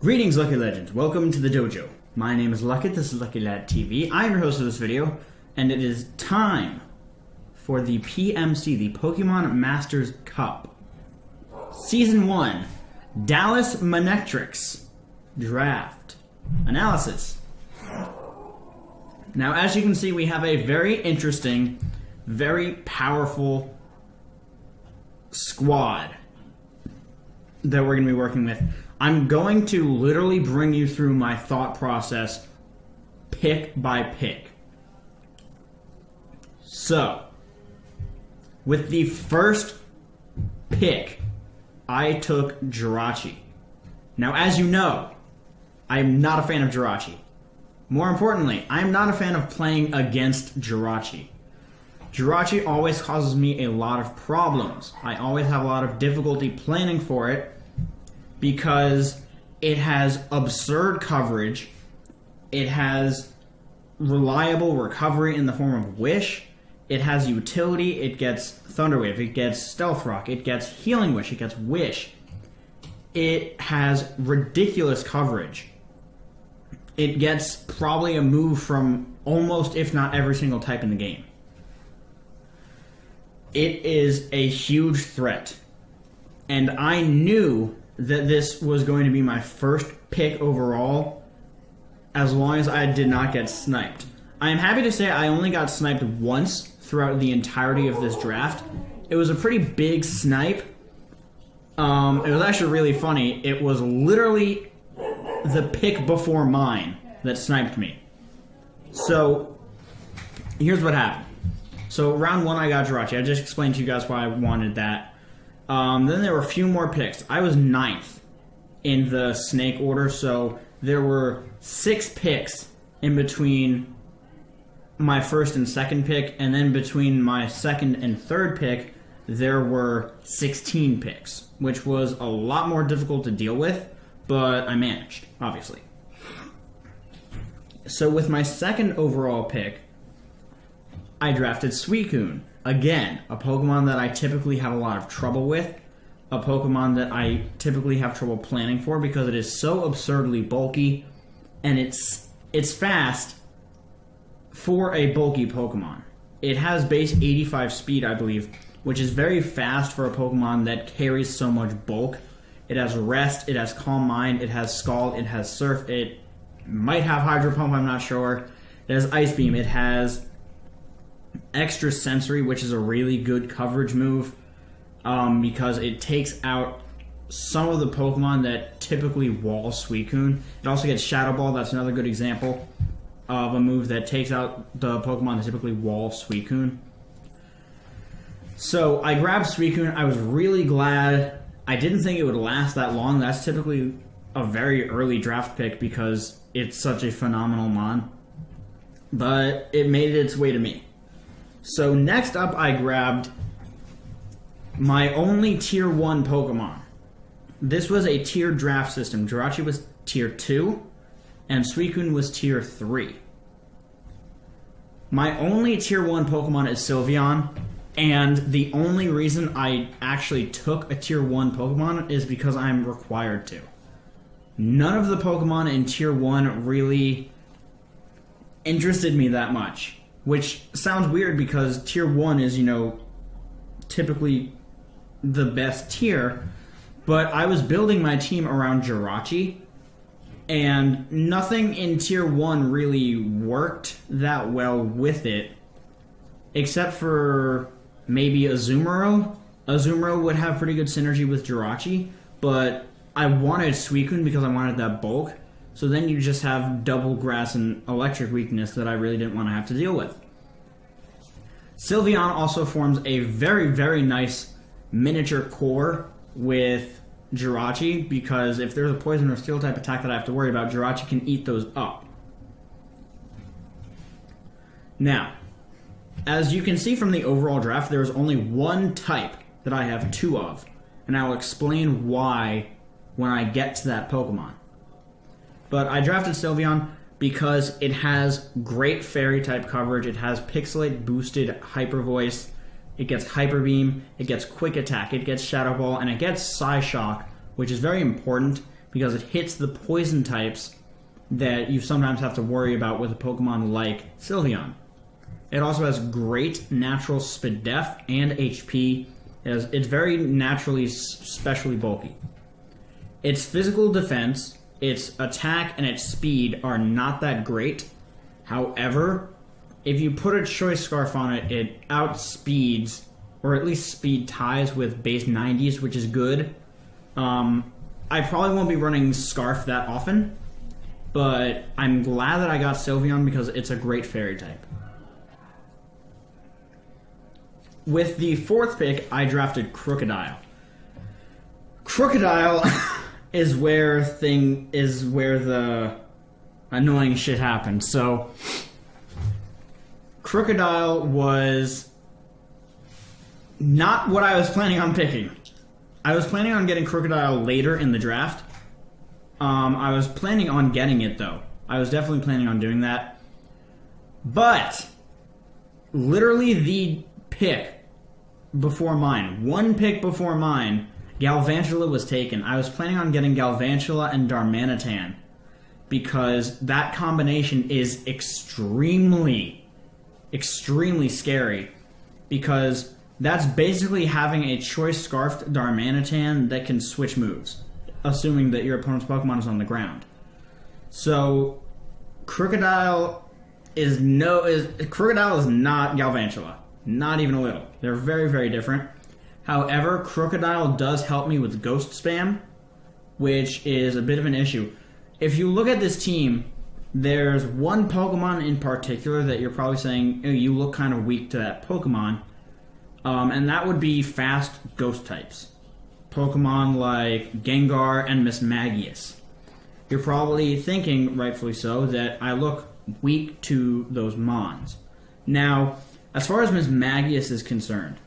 Greetings, Lucky Legends. Welcome to the dojo. My name is Lucky. This is Lucky Lad TV. I am your host of this video, and it is time for the PMC, the Pokemon Masters Cup. Season 1, Dallas Manectrics Draft Analysis. Now, as you can see, we have a very interesting, very powerful squad that we're going to be working with. I'm going to literally bring you through my thought process pick by pick. So, with the first pick, I took Jirachi. Now, as you know, I am not a fan of Jirachi. More importantly, I am not a fan of playing against Jirachi. Jirachi always causes me a lot of problems. I always have a lot of difficulty planning for it because it has absurd coverage, it has reliable recovery in the form of Wish, it has utility, it gets Thunder Wave, it gets Stealth Rock, it gets Healing Wish, it gets Wish. It has ridiculous coverage. It gets probably a move from almost, if not every single type in the game. It is a huge threat. And I knew that this was going to be my first pick overall, as long as I did not get sniped. I am happy to say I only got sniped once throughout the entirety of this draft. It was a pretty big snipe. It was actually really funny. It was literally the pick before mine that sniped me. So, here's what happened. So, round 1 I got Jirachi. I just explained to you guys why I wanted that. Then there were a few more picks. I was 9th in the snake order, so there were 6 picks in between my first and second pick, and then between my second and third pick, there were 16 picks, which was a lot more difficult to deal with, but I managed, obviously. So with my second overall pick, I drafted Suicune. Again, a Pokemon that I typically have a lot of trouble with, a Pokemon that I typically have trouble planning for because it is so absurdly bulky, and it's fast for a bulky Pokemon. It has base 85 speed, I believe, which is very fast for a Pokemon that carries so much bulk. It has Rest, it has Calm Mind, it has Scald, it has Surf, it might have Hydro Pump, I'm not sure. It has Ice Beam, it has Extra Sensory, which is a really good coverage move because it takes out some of the Pokemon that typically wall Suicune. It also gets Shadow Ball, that's another good example of a move that takes out the Pokemon that typically wall Suicune. So I grabbed Suicune. I was really glad. I didn't think it would last that long. That's typically a very early draft pick because it's such a phenomenal mon. But it made its way to me. So next up, I grabbed my only Tier 1 Pokemon. This was a tiered draft system. Jirachi was Tier 2, and Suicune was Tier 3. My only Tier 1 Pokemon is Sylveon, and the only reason I actually took a Tier 1 Pokemon is because I'm required to. None of the Pokemon in Tier 1 really interested me that much. Which sounds weird because Tier 1 is, typically the best tier. But I was building my team around Jirachi, and nothing in Tier 1 really worked that well with it, except for maybe Azumarill. Azumarill would have pretty good synergy with Jirachi, but I wanted Suicune because I wanted that bulk. So then you just have double grass and electric weakness that I really didn't want to have to deal with. Sylveon also forms a very, very nice miniature core with Jirachi because if there's a poison or steel type attack that I have to worry about, Jirachi can eat those up. Now, as you can see from the overall draft, there is only one type that I have 2 of, and I will explain why when I get to that Pokemon. But I drafted Sylveon because it has great fairy type coverage, it has pixelate boosted hyper voice, it gets hyper beam, it gets quick attack, it gets shadow ball, and it gets Psyshock, which is very important because it hits the poison types that you sometimes have to worry about with a Pokemon like Sylveon. It also has great natural speed def and HP. It's very naturally, specially bulky. Its physical defense, its attack, and its speed are not that great. However, if you put a Choice Scarf on it, it outspeeds, or at least speed ties with base 90s, which is good. I probably won't be running Scarf that often, but I'm glad that I got Sylveon because it's a great fairy type. With the 4th pick, I drafted Crocodile. Crocodile is where the annoying shit happened. So, Crocodile was not what I was planning on picking. I was planning on getting Crocodile later in the draft. I was planning on getting it, though. I was definitely planning on doing that. But, literally the pick before mine, one pick before mine, Galvantula was taken. I was planning on getting Galvantula and Darmanitan because that combination is extremely scary, because that's basically having a Choice Scarfed Darmanitan that can switch moves, assuming that your opponent's Pokemon is on the ground. So, Crocodile is not Galvantula. Not even a little. They're very, very different. However, Crocodile does help me with Ghost Spam, which is a bit of an issue. If you look at this team, there's one Pokemon in particular that you're probably saying, oh, you look kind of weak to that Pokemon, and that would be fast Ghost types. Pokemon like Gengar and Mismagius. You're probably thinking, rightfully so, that I look weak to those Mons. Now, as far as Mismagius is concerned,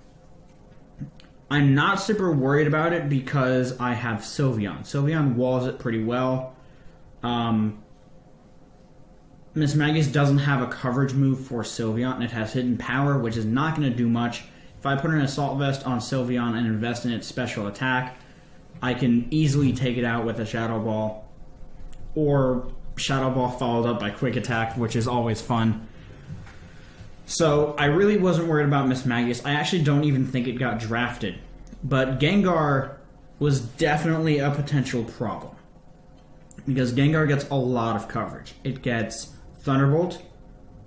I'm not super worried about it because I have Sylveon. Sylveon walls it pretty well. Mismagius doesn't have a coverage move for Sylveon. It has hidden power, which is not going to do much. If I put an Assault Vest on Sylveon and invest in its special attack, I can easily take it out with a Shadow Ball. Or Shadow Ball followed up by Quick Attack, which is always fun. So, I really wasn't worried about Mismagius. I actually don't even think it got drafted. But Gengar was definitely a potential problem, because Gengar gets a lot of coverage. It gets Thunderbolt,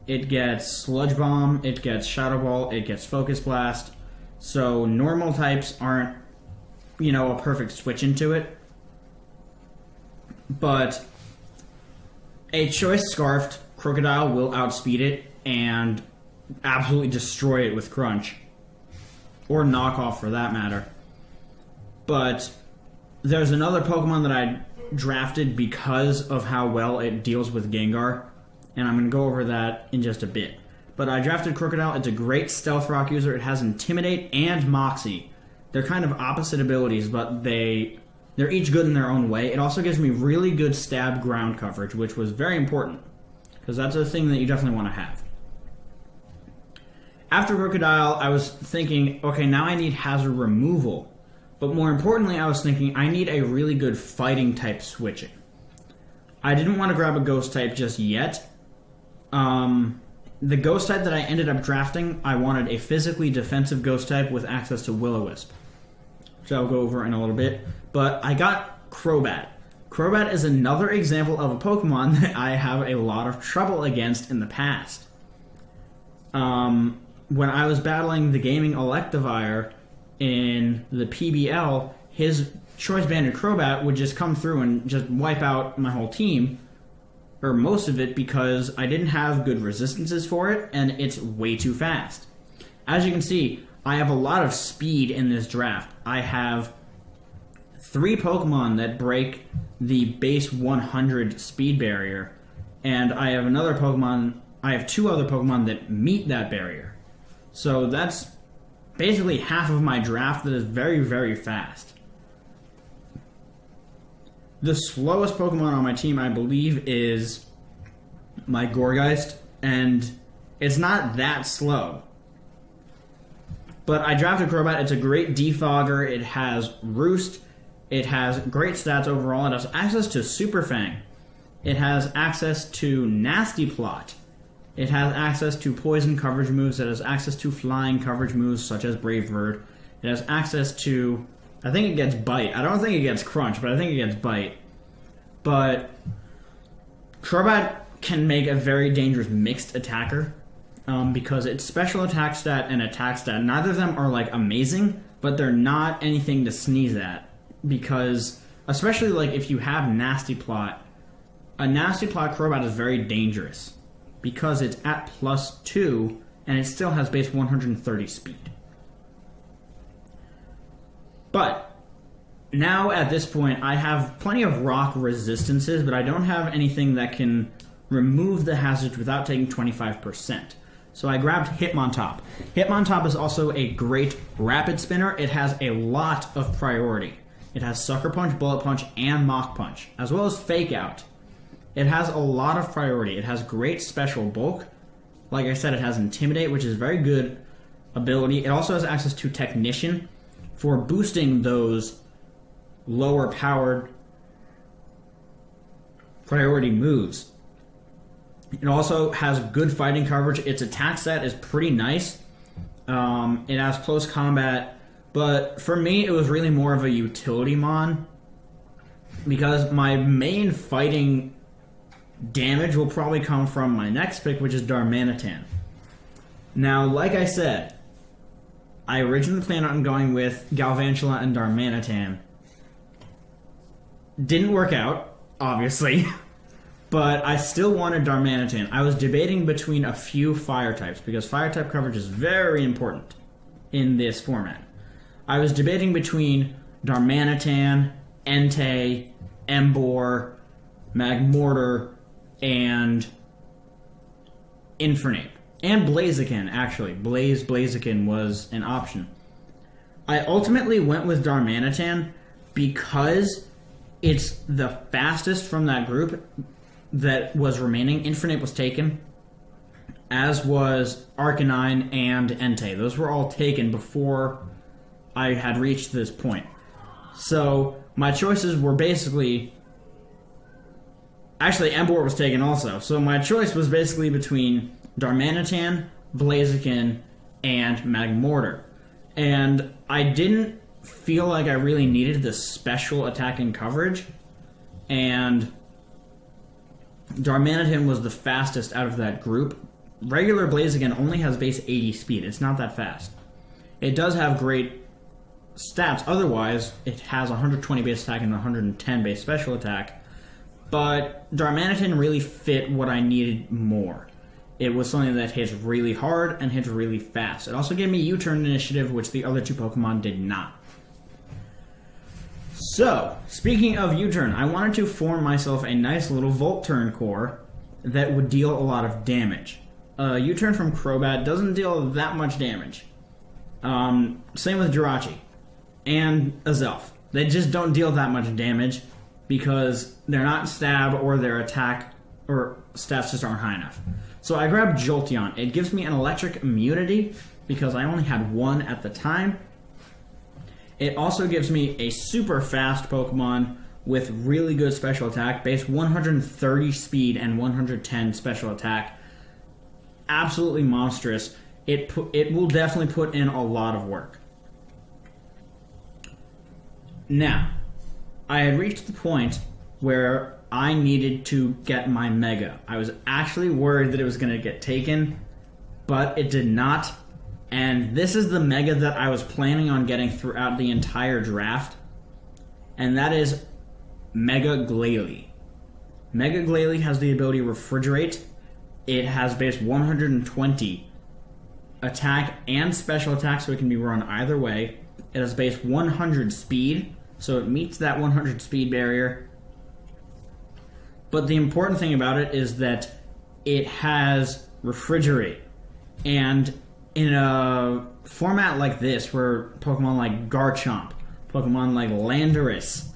it gets Sludge Bomb, it gets Shadow Ball, it gets Focus Blast. So normal types aren't, a perfect switch into it. But a Choice Scarfed Crocodile will outspeed it and absolutely destroy it with Crunch. Or Knockoff, for that matter. But there's another Pokemon that I drafted because of how well it deals with Gengar, and I'm going to go over that in just a bit. But I drafted Crocodile. It's a great Stealth Rock user. It has Intimidate and Moxie. They're kind of opposite abilities, but they're each good in their own way. It also gives me really good stab ground coverage, which was very important, because that's a thing that you definitely want to have. After Crocodile, I was thinking, okay, now I need hazard removal. But more importantly, I was thinking, I need a really good fighting type switching. I didn't want to grab a ghost type just yet. The ghost type that I ended up drafting, I wanted a physically defensive ghost type with access to Will-O-Wisp, which I'll go over in a little bit. But I got Crobat. Crobat is another example of a Pokemon that I have a lot of trouble against in the past. When I was battling the Gaming Electivire in the PBL, his Choice Banded Crobat would just come through and just wipe out my whole team, or most of it, because I didn't have good resistances for it, and it's way too fast. As you can see, I have a lot of speed in this draft. I have 3 Pokemon that break the base 100 speed barrier, and I have 2 other Pokemon that meet that barrier. So that's basically half of my draft that is very, very fast. The slowest Pokemon on my team, I believe, is my Gourgeist, and it's not that slow. But I drafted Crobat. It's a great defogger. It has Roost, It has great stats overall. It has access to Super Fang. It has access to Nasty Plot. It has access to poison coverage moves. It has access to flying coverage moves such as Brave Bird. It has access to, I think it gets Bite. I don't think it gets Crunch, but I think it gets Bite. But Crobat can make a very dangerous mixed attacker because its special attack stat and attack stat, neither of them are like amazing, but they're not anything to sneeze at. Because, especially like if you have Nasty Plot, a Nasty Plot Crobat is very dangerous because it's at +2 and it still has base 130 speed. But now at this point I have plenty of rock resistances, but I don't have anything that can remove the hazards without taking 25%. So I grabbed Hitmontop. Hitmontop is also a great rapid spinner. It has a lot of priority. It has Sucker Punch, Bullet Punch, and Mach Punch, as well as Fake Out. It has a lot of priority. It has great special bulk. Like I said, it has Intimidate, which is a very good ability. It also has access to Technician for boosting those lower powered priority moves. It also has good fighting coverage. Its attack stat is pretty nice. It has close combat, but for me it was really more of a utility mon because my main fighting damage will probably come from my next pick, which is Darmanitan. Now, like I said, I originally planned on going with Galvantula and Darmanitan. Didn't work out, obviously, but I still wanted Darmanitan. I was debating between a few fire types because fire type coverage is very important in this format. I was debating between Darmanitan, Entei, Emboar, Magmortar, and Infernape. And Blaziken, actually. Blaziken was an option. I ultimately went with Darmanitan because it's the fastest from that group that was remaining. Infernape was taken, as was Arcanine and Entei. Those were all taken before I had reached this point. So my choices were basically... Actually, Emboar was taken also. So my choice was basically between Darmanitan, Blaziken, and Magmortar. And I didn't feel like I really needed the special attacking coverage. And Darmanitan was the fastest out of that group. Regular Blaziken only has base 80 speed. It's not that fast. It does have great stats. Otherwise, it has 120 base attack and 110 base special attack. But Darmanitan really fit what I needed more. It was something that hits really hard and hits really fast. It also gave me U-turn initiative, which the other two Pokemon did not. So, speaking of U-turn, I wanted to form myself a nice little Volt-turn core that would deal a lot of damage. U-turn from Crobat doesn't deal that much damage. Same with Jirachi and Azelf. They just don't deal that much damage because they're not stab or their attack or stats just aren't high enough. So I grabbed Jolteon. It gives me an electric immunity because I only had one at the time. It also gives me a super fast Pokemon with really good special attack, base 130 speed and 110 special attack. Absolutely monstrous. It will definitely put in a lot of work. Now, I had reached the point where I needed to get my Mega. I was actually worried that it was going to get taken, but it did not. And this is the Mega that I was planning on getting throughout the entire draft, and that is Mega Glalie. Mega Glalie has the ability to Refrigerate. It has base 120 attack and special attack, so it can be run either way. It has base 100 speed, so it meets that 100 speed barrier. But the important thing about it is that it has Refrigerate. And in a format like this, where Pokemon like Garchomp, Pokemon like Landorus,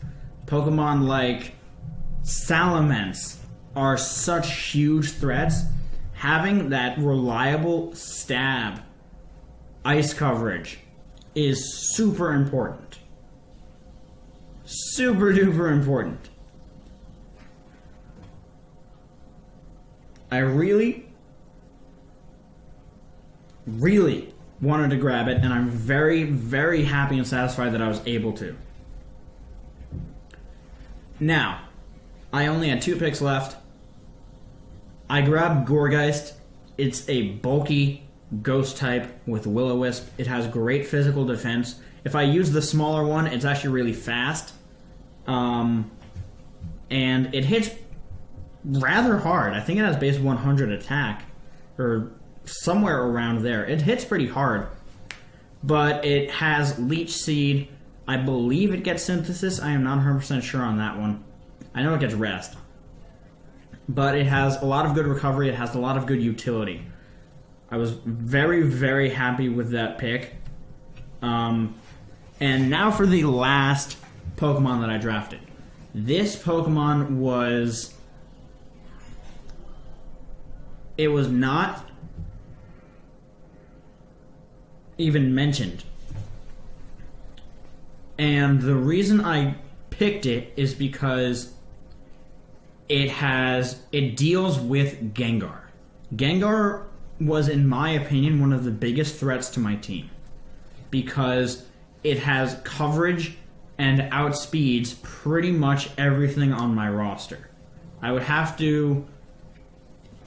Pokemon like Salamence are such huge threats, having that reliable stab ice coverage is super important. Super duper important. I really wanted to grab it, and I'm very, very happy and satisfied that I was able to. Now, I only had 2 picks left. I grabbed Gourgeist. It's a bulky ghost type with Will-O-Wisp. It has great physical defense. If I use the smaller one, it's actually really fast. And it hits rather hard. I think it has base 100 attack, or somewhere around there. It hits pretty hard. But it has Leech Seed. I believe it gets Synthesis. I am not 100% sure on that one. I know it gets Rest. But it has a lot of good recovery. It has a lot of good utility. I was very, very happy with that pick. And now for the last Pokemon that I drafted. This Pokemon was... It was not even mentioned. And the reason I picked it is because it deals with Gengar. Gengar was, in my opinion, one of the biggest threats to my team because it has coverage and outspeeds pretty much everything on my roster. I would have to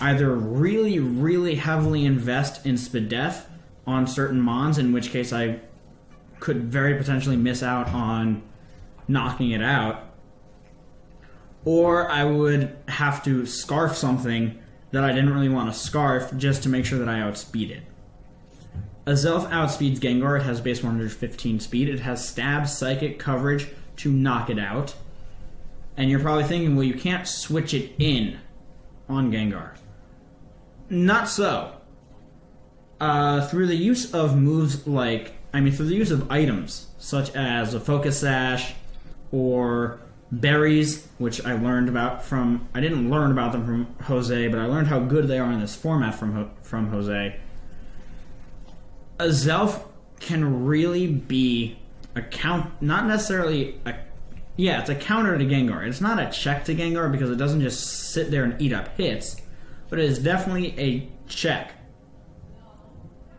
either really, really heavily invest in Spadef on certain mons, in which case I could very potentially miss out on knocking it out, or I would have to Scarf something that I didn't really want to Scarf just to make sure that I outspeed it. Azelf outspeeds Gengar. It has base 115 speed. It has Stab, Psychic, coverage to knock it out. And you're probably thinking, well, you can't switch it in on Gengar. Not so. Through the use of moves like... through the use of items, such as a Focus Sash, or berries, which I learned about from... I didn't learn about them from Jose, but I learned how good they are in this format from Jose. Azelf can really be a not necessarily a... Yeah, it's a counter to Gengar. It's not a check to Gengar because it doesn't just sit there and eat up hits, but it is definitely a check.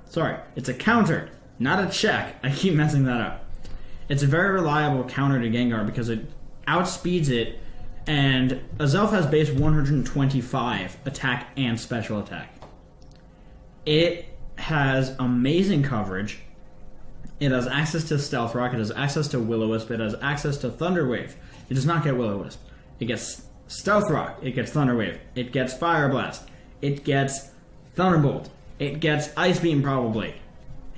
Sorry, it's a counter, not a check. I keep messing that up. It's a very reliable counter to Gengar because it outspeeds it, and Azelf has base 125 attack and special attack. It has amazing coverage. It has access to Stealth Rock. It has access to Will-O-Wisp. It has access to Thunder Wave. It does not get Will-O-Wisp. It gets Stealth Rock. It gets Thunder Wave. It gets Fire Blast. It gets Thunderbolt. It gets Ice Beam, probably.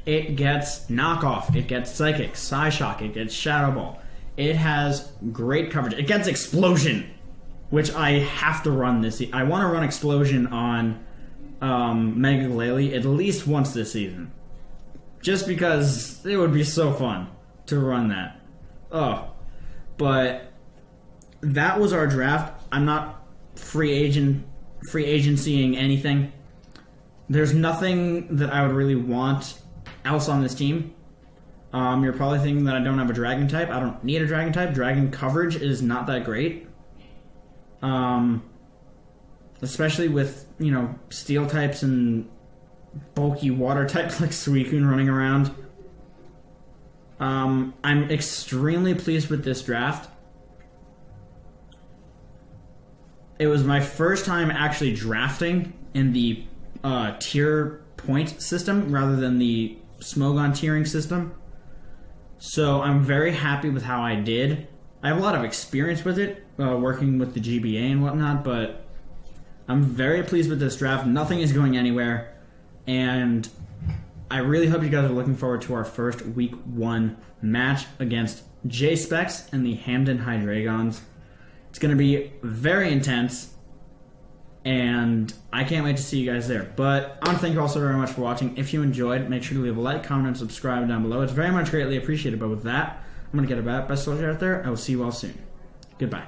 It gets Knockoff. It gets Psychic, Psyshock. It gets Shadow Ball. It has great coverage. It gets Explosion, which I have to run this season. I want to run Explosion on Mega Glalie at least once this season. Just because it would be so fun to run that. Oh. But that was our draft. I'm not free agencying anything. There's nothing that I would really want else on this team. You're probably thinking that I don't have a Dragon type. I don't need a Dragon type. Dragon coverage is not that great. Especially with, Steel types and bulky water types like Suicune running around. I'm extremely pleased with this draft. It was my first time actually drafting in the tier point system rather than the Smogon tiering system. So I'm very happy with how I did. I have a lot of experience with it, working with the GBA and whatnot, but I'm very pleased with this draft. Nothing is going anywhere. And I really hope you guys are looking forward to our first week 1 match against J-Specs and the Hamden Hydreigons. It's going to be very intense, and I can't wait to see you guys there. But I want to thank you all so very much for watching. If you enjoyed, make sure to leave a like, comment, and subscribe down below. It's very much greatly appreciated. But with that, I'm going to get about best soldier out there. I will see you all soon. Goodbye.